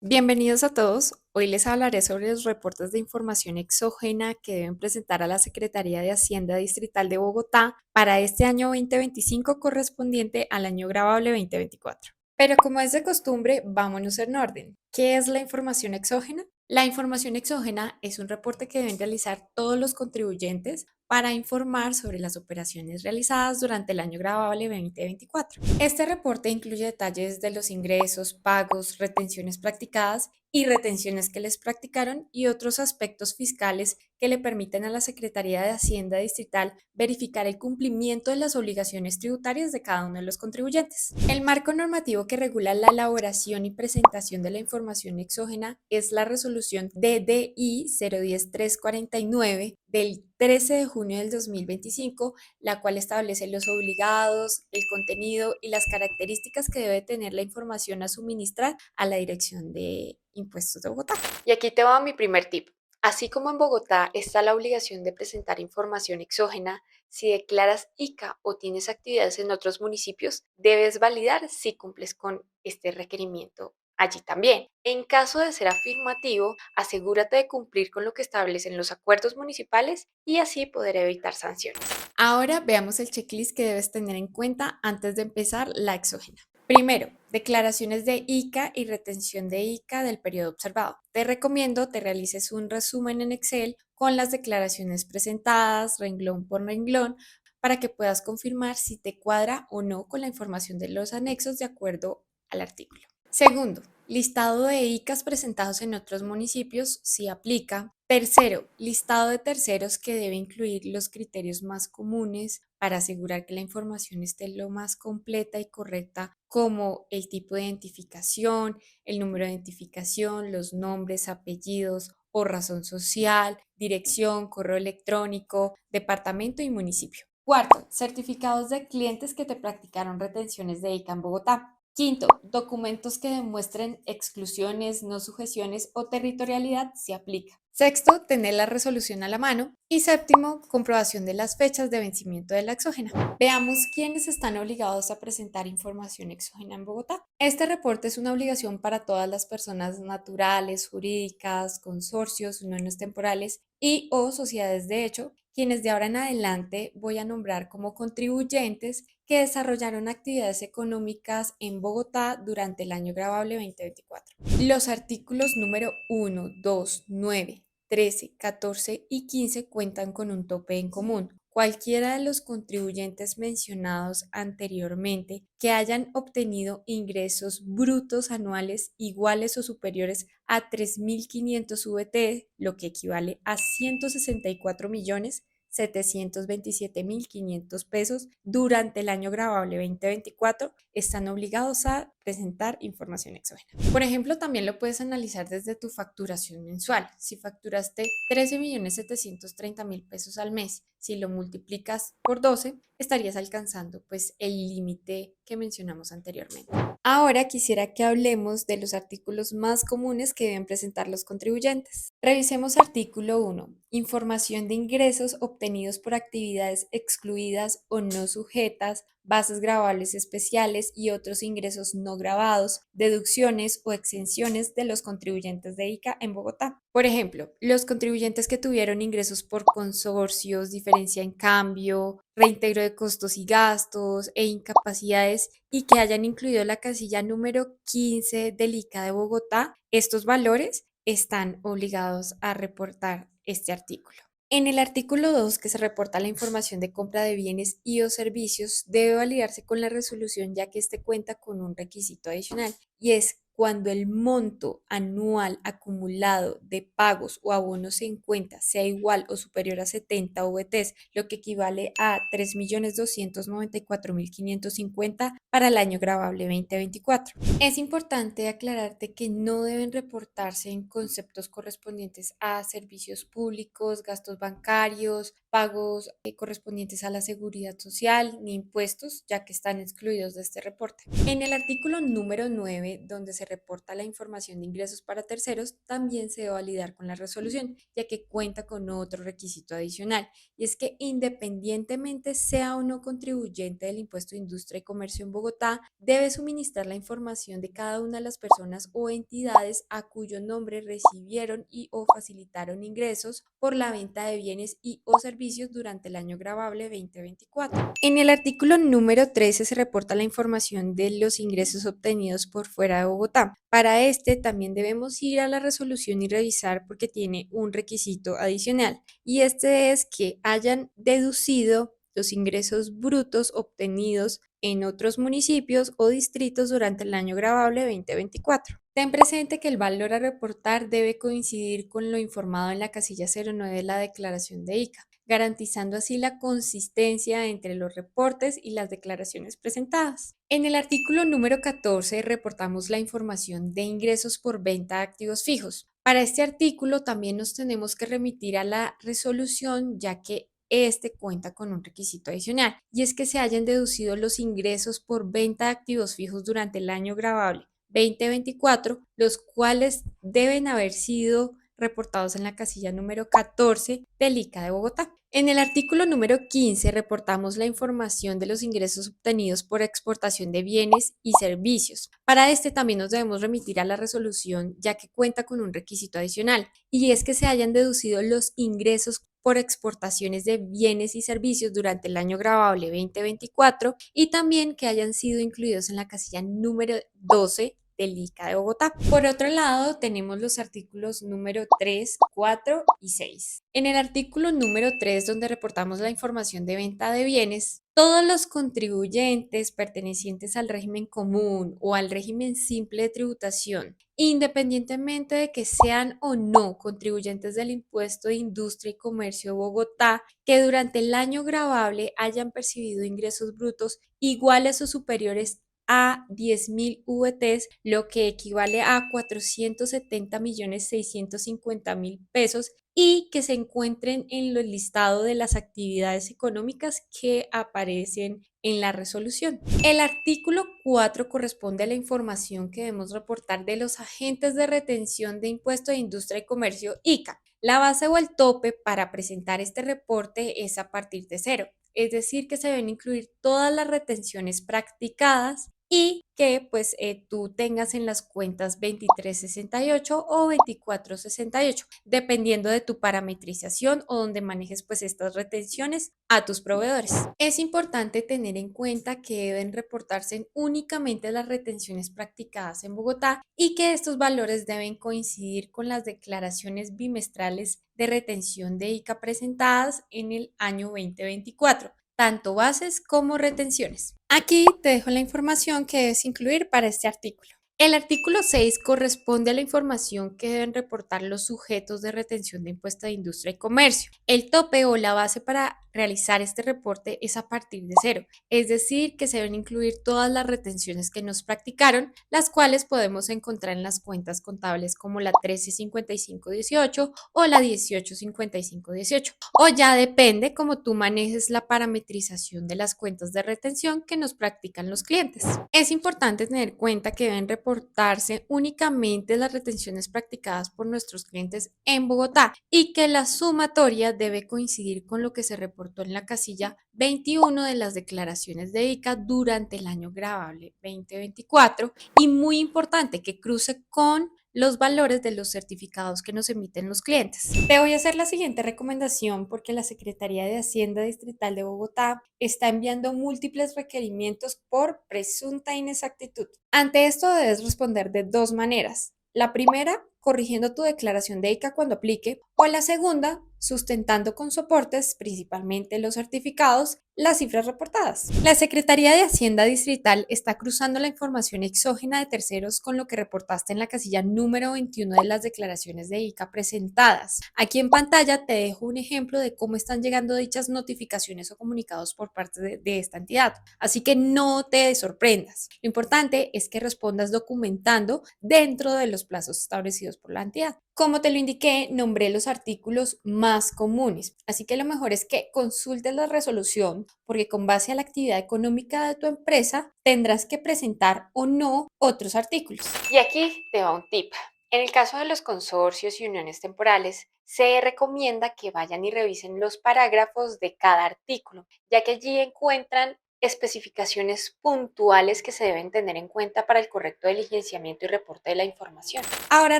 Bienvenidos a todos. Hoy les hablaré sobre los reportes de información exógena que deben presentar a la Secretaría de Hacienda Distrital de Bogotá para este año 2025 correspondiente al año grabable 2024. Pero como es de costumbre, vámonos en orden. ¿Qué es la información exógena? La información exógena es un reporte que deben realizar todos los contribuyentes para informar sobre las operaciones realizadas durante el año grabable 2024. Este reporte incluye detalles de los ingresos, pagos, retenciones practicadas y retenciones que les practicaron y otros aspectos fiscales que le permiten a la Secretaría de Hacienda Distrital verificar el cumplimiento de las obligaciones tributarias de cada uno de los contribuyentes. El marco normativo que regula la elaboración y presentación de la información exógena es la resolución DDI 010349 del 13 de junio del 2025, la cual establece los obligados, el contenido y las características que debe tener la información a suministrar a la Dirección de Impuestos de Bogotá. Y aquí te va mi primer tip. Así como en Bogotá está la obligación de presentar información exógena, si declaras ICA o tienes actividades en otros municipios, debes validar si cumples con este requerimiento allí también. En caso de ser afirmativo, asegúrate de cumplir con lo que establecen los acuerdos municipales y así poder evitar sanciones. Ahora veamos el checklist que debes tener en cuenta antes de empezar la exógena. Primero, declaraciones de ICA y retención de ICA del periodo observado. Te recomiendo te realices un resumen en Excel con las declaraciones presentadas, renglón por renglón, para que puedas confirmar si te cuadra o no con la información de los anexos de acuerdo al artículo. Segundo, listado de ICAs presentados en otros municipios si aplica. Tercero, listado de terceros que debe incluir los criterios más comunes para asegurar que la información esté lo más completa y correcta, como el tipo de identificación, el número de identificación, los nombres, apellidos o razón social, dirección, correo electrónico, departamento y municipio. Cuarto, certificados de clientes que te practicaron retenciones de ICA en Bogotá. Quinto, documentos que demuestren exclusiones, no sujeciones o territorialidad si aplica. Sexto, tener la resolución a la mano. Y séptimo, comprobación de las fechas de vencimiento de la exógena. Veamos quiénes están obligados a presentar información exógena en Bogotá. Este reporte es una obligación para todas las personas naturales, jurídicas, consorcios, uniones temporales y o sociedades de hecho, quienes de ahora en adelante voy a nombrar como contribuyentes que desarrollaron actividades económicas en Bogotá durante el año grabable 2024. Los artículos número 1, 2, 9, 13, 14 y 15 cuentan con un tope en común. Cualquiera de los contribuyentes mencionados anteriormente que hayan obtenido ingresos brutos anuales iguales o superiores a 3.500 VT, lo que equivale a 164.727.500 pesos durante el año grabable 2024, están obligados a presentar información exógena. Por ejemplo, también lo puedes analizar desde tu facturación mensual. Si facturaste 13.730.000 pesos al mes, si lo multiplicas por 12, estarías alcanzando pues el límite que mencionamos anteriormente. Ahora quisiera que hablemos de los artículos más comunes que deben presentar los contribuyentes. Revisemos artículo 1. Información de ingresos obtenidos por actividades excluidas o no sujetas, bases gravables especiales y otros ingresos no gravados, deducciones o exenciones de los contribuyentes de ICA en Bogotá. Por ejemplo, los contribuyentes que tuvieron ingresos por consorcios, diferencia en cambio, reintegro de costos y gastos e incapacidades y que hayan incluido la casilla número 15 del ICA de Bogotá, estos valores están obligados a reportar este artículo. En el artículo 2, que se reporta la información de compra de bienes y o servicios, debe validarse con la resolución ya que este cuenta con un requisito adicional y es cuando el monto anual acumulado de pagos o abonos en cuenta sea igual o superior a 70 VTs, lo que equivale a 3.294.550 para el año grabable 2024. Es importante aclararte que no deben reportarse en conceptos correspondientes a servicios públicos, gastos bancarios, pagos correspondientes a la seguridad social ni impuestos, ya que están excluidos de este reporte. En el artículo número 9, donde se reporta la información de ingresos para terceros, también se debe validar con la resolución, ya que cuenta con otro requisito adicional, y es que independientemente sea o no contribuyente del impuesto de industria y comercio en Bogotá, debe suministrar la información de cada una de las personas o entidades a cuyo nombre recibieron y o facilitaron ingresos por la venta de bienes y o servicios durante el año gravable 2024. En el artículo número 13 se reporta la información de los ingresos obtenidos por fuera de Bogotá. Para este también debemos ir a la resolución y revisar porque tiene un requisito adicional, y este es que hayan deducido los ingresos brutos obtenidos en otros municipios o distritos durante el año gravable 2024. Ten presente que el valor a reportar debe coincidir con lo informado en la casilla 09 de la declaración de ICA, garantizando así la consistencia entre los reportes y las declaraciones presentadas. En el artículo número 14 reportamos la información de ingresos por venta de activos fijos. Para este artículo también nos tenemos que remitir a la resolución, ya que este cuenta con un requisito adicional, y es que se hayan deducido los ingresos por venta de activos fijos durante el año gravable 2024, los cuales deben haber sido reportados en la casilla número 14 del ICA de Bogotá. En el artículo número 15 reportamos la información de los ingresos obtenidos por exportación de bienes y servicios. Para este también nos debemos remitir a la resolución, ya que cuenta con un requisito adicional, y es que se hayan deducido los ingresos por exportaciones de bienes y servicios durante el año gravable 2024 y también que hayan sido incluidos en la casilla número 12 del ICA de Bogotá. Por otro lado, tenemos los artículos número 3, 4 y 6. En el artículo número 3, donde reportamos la información de venta de bienes, todos los contribuyentes pertenecientes al régimen común o al régimen simple de tributación, independientemente de que sean o no contribuyentes del impuesto de industria y comercio de Bogotá, que durante el año gravable hayan percibido ingresos brutos iguales o superiores a 10.000 VTs, lo que equivale a 470.650.000 pesos, y que se encuentren en el listado de las actividades económicas que aparecen en la resolución. El artículo 4 corresponde a la información que debemos reportar de los agentes de retención de impuesto de industria y comercio ICA. La base o el tope para presentar este reporte es a partir de cero, es decir, que se deben incluir todas las retenciones practicadas y que pues tú tengas en las cuentas 2368 o 2468, dependiendo de tu parametrización o donde manejes pues estas retenciones a tus proveedores. Es importante tener en cuenta que deben reportarse únicamente las retenciones practicadas en Bogotá y que estos valores deben coincidir con las declaraciones bimestrales de retención de ICA presentadas en el año 2024. Tanto bases como retenciones. Aquí te dejo la información que debes incluir para este artículo. El artículo 6 corresponde a la información que deben reportar los sujetos de retención de impuesto de industria y comercio. El tope o la base para realizar este reporte es a partir de cero, es decir, que se deben incluir todas las retenciones que nos practicaron, las cuales podemos encontrar en las cuentas contables como la 135518 o la 185518, o ya depende cómo tú manejes la parametrización de las cuentas de retención que nos practican los clientes. Es importante tener en cuenta que deben reportarse únicamente las retenciones practicadas por nuestros clientes en Bogotá y que la sumatoria debe coincidir con lo que se reportó en la casilla 21 de las declaraciones de ICA durante el año gravable 2024, y muy importante que cruce con los valores de los certificados que nos emiten los clientes. Te voy a hacer la siguiente recomendación porque la Secretaría de Hacienda Distrital de Bogotá está enviando múltiples requerimientos por presunta inexactitud. Ante esto debes responder de dos maneras. La primera, corrigiendo tu declaración de ICA cuando aplique, o la segunda, sustentando con soportes, principalmente los certificados, las cifras reportadas. La Secretaría de Hacienda Distrital está cruzando la información exógena de terceros con lo que reportaste en la casilla número 21 de las declaraciones de ICA presentadas. Aquí en pantalla te dejo un ejemplo de cómo están llegando dichas notificaciones o comunicados por parte de esta entidad. Así que no te sorprendas. Lo importante es que respondas documentando dentro de los plazos establecidos por la entidad. Como te lo indiqué, nombré los artículos más más comunes. Así que lo mejor es que consultes la resolución, porque con base a la actividad económica de tu empresa tendrás que presentar o no otros artículos. Y aquí te va un tip. En el caso de los consorcios y uniones temporales, se recomienda que vayan y revisen los parágrafos de cada artículo, ya que allí encuentran especificaciones puntuales que se deben tener en cuenta para el correcto diligenciamiento y reporte de la información. Ahora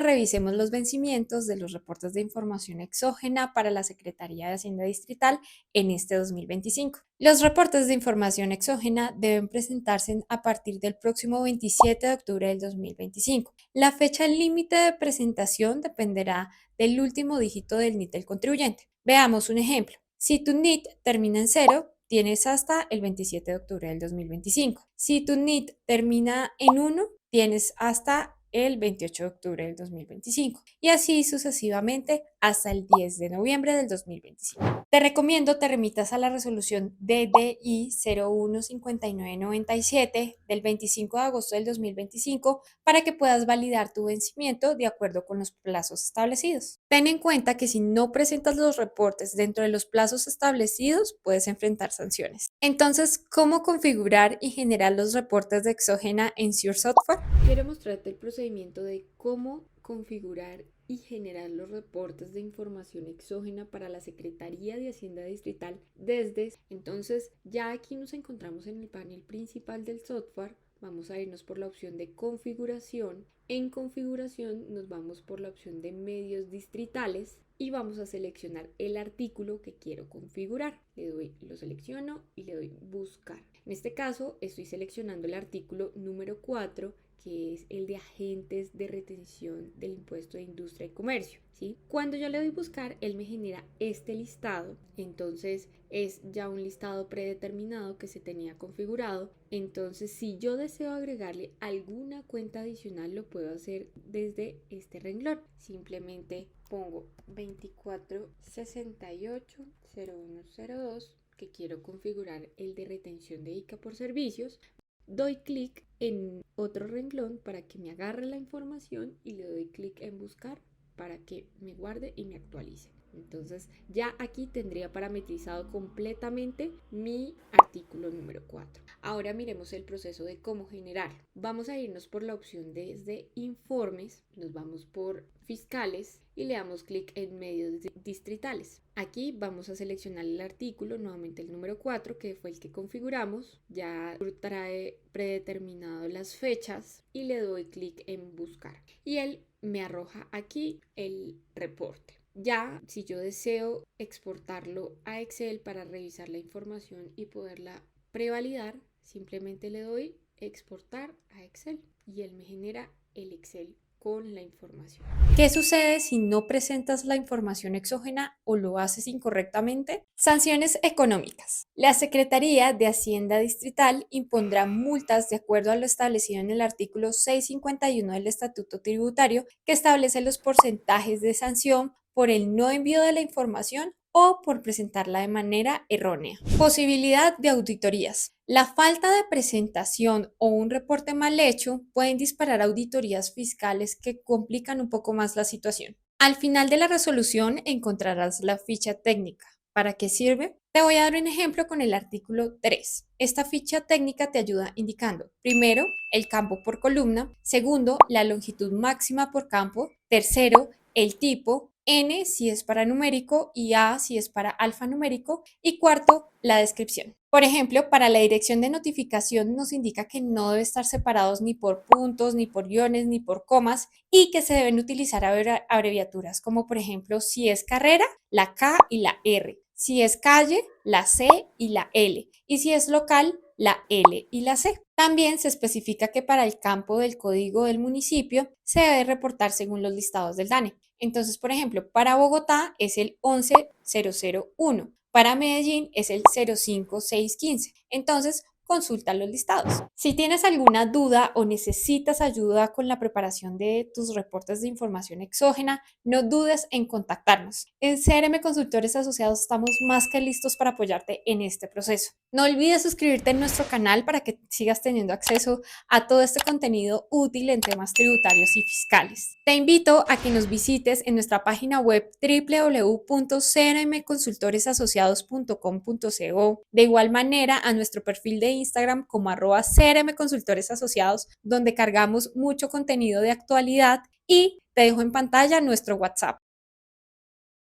revisemos los vencimientos de los reportes de información exógena para la Secretaría de Hacienda Distrital en este 2025. Los reportes de información exógena deben presentarse a partir del próximo 27 de octubre del 2025. La fecha límite de presentación dependerá del último dígito del NIT del contribuyente. Veamos un ejemplo. Si tu NIT termina en 0, tienes hasta el 27 de octubre del 2025. Si tu NIT termina en 1, tienes hasta el 28 de octubre del 2025 y así sucesivamente hasta el 10 de noviembre del 2025. Te recomiendo te remitas a la resolución DDI 015997 del 25 de agosto del 2025 para que puedas validar tu vencimiento de acuerdo con los plazos establecidos. Ten en cuenta que si no presentas los reportes dentro de los plazos establecidos, puedes enfrentar sanciones. Entonces, ¿cómo configurar y generar los reportes de exógena en Sure Software? Quiero mostrarte el procedimiento de cómo configurar y generar los reportes de información exógena para la Secretaría de Hacienda Distrital entonces ya aquí nos encontramos en el panel principal del software. Vamos a irnos por la opción de configuración. En configuración nos vamos por la opción de medios distritales y vamos a seleccionar el artículo que quiero configurar. Lo selecciono y le doy buscar. En este caso estoy seleccionando el artículo número 4, que es el de agentes de retención del impuesto de industria y comercio, ¿sí? Cuando yo le doy buscar, él me genera este listado, entonces es ya un listado predeterminado que se tenía configurado. Entonces, si yo deseo agregarle alguna cuenta adicional, lo puedo hacer desde este renglón. Simplemente pongo 24680102, que quiero configurar el de retención de ICA por servicios. Doy clic en otro renglón para que me agarre la información y le doy clic en buscar para que me guarde y me actualice. Entonces ya aquí tendría parametrizado completamente mi artículo número 4. Ahora miremos el proceso de cómo generar. Vamos a irnos por la opción desde informes, nos vamos por fiscales y le damos clic en medios distritales. Aquí vamos a seleccionar el artículo, nuevamente el número 4, que fue el que configuramos. Ya trae predeterminado las fechas y le doy clic en buscar. Y él me arroja aquí el reporte. Ya, si yo deseo exportarlo a Excel para revisar la información y poderla prevalidar, simplemente le doy exportar a Excel y él me genera el Excel con la información. ¿Qué sucede si no presentas la información exógena o lo haces incorrectamente? Sanciones económicas. La Secretaría de Hacienda Distrital impondrá multas de acuerdo a lo establecido en el artículo 651 del Estatuto Tributario, que establece los porcentajes de sanción por el no envío de la información o por presentarla de manera errónea. Posibilidad de auditorías. La falta de presentación o un reporte mal hecho pueden disparar auditorías fiscales que complican un poco más la situación. Al final de la resolución encontrarás la ficha técnica. ¿Para qué sirve? Te voy a dar un ejemplo con el artículo 3. Esta ficha técnica te ayuda indicando, primero, el campo por columna, segundo, la longitud máxima por campo, tercero, el tipo, N si es para numérico y A si es para alfanumérico, y cuarto, la descripción. Por ejemplo, para la dirección de notificación nos indica que no debe estar separados ni por puntos, ni por guiones, ni por comas y que se deben utilizar abreviaturas como por ejemplo si es carrera, la K y la R, si es calle, la C y la L, y si es local, la L y la C. También se especifica que para el campo del código del municipio se debe reportar según los listados del DANE. Entonces, por ejemplo, para Bogotá es el 11001, para Medellín es el 05615. Entonces, consulta los listados. Si tienes alguna duda o necesitas ayuda con la preparación de tus reportes de información exógena, no dudes en contactarnos. En CRM Consultores Asociados estamos más que listos para apoyarte en este proceso. No olvides suscribirte en nuestro canal para que sigas teniendo acceso a todo este contenido útil en temas tributarios y fiscales. Te invito a que nos visites en nuestra página web www.crmconsultoresasociados.com.co. De igual manera, a nuestro perfil de Instagram como @crmconsultoresasociados, donde cargamos mucho contenido de actualidad, y te dejo en pantalla nuestro WhatsApp.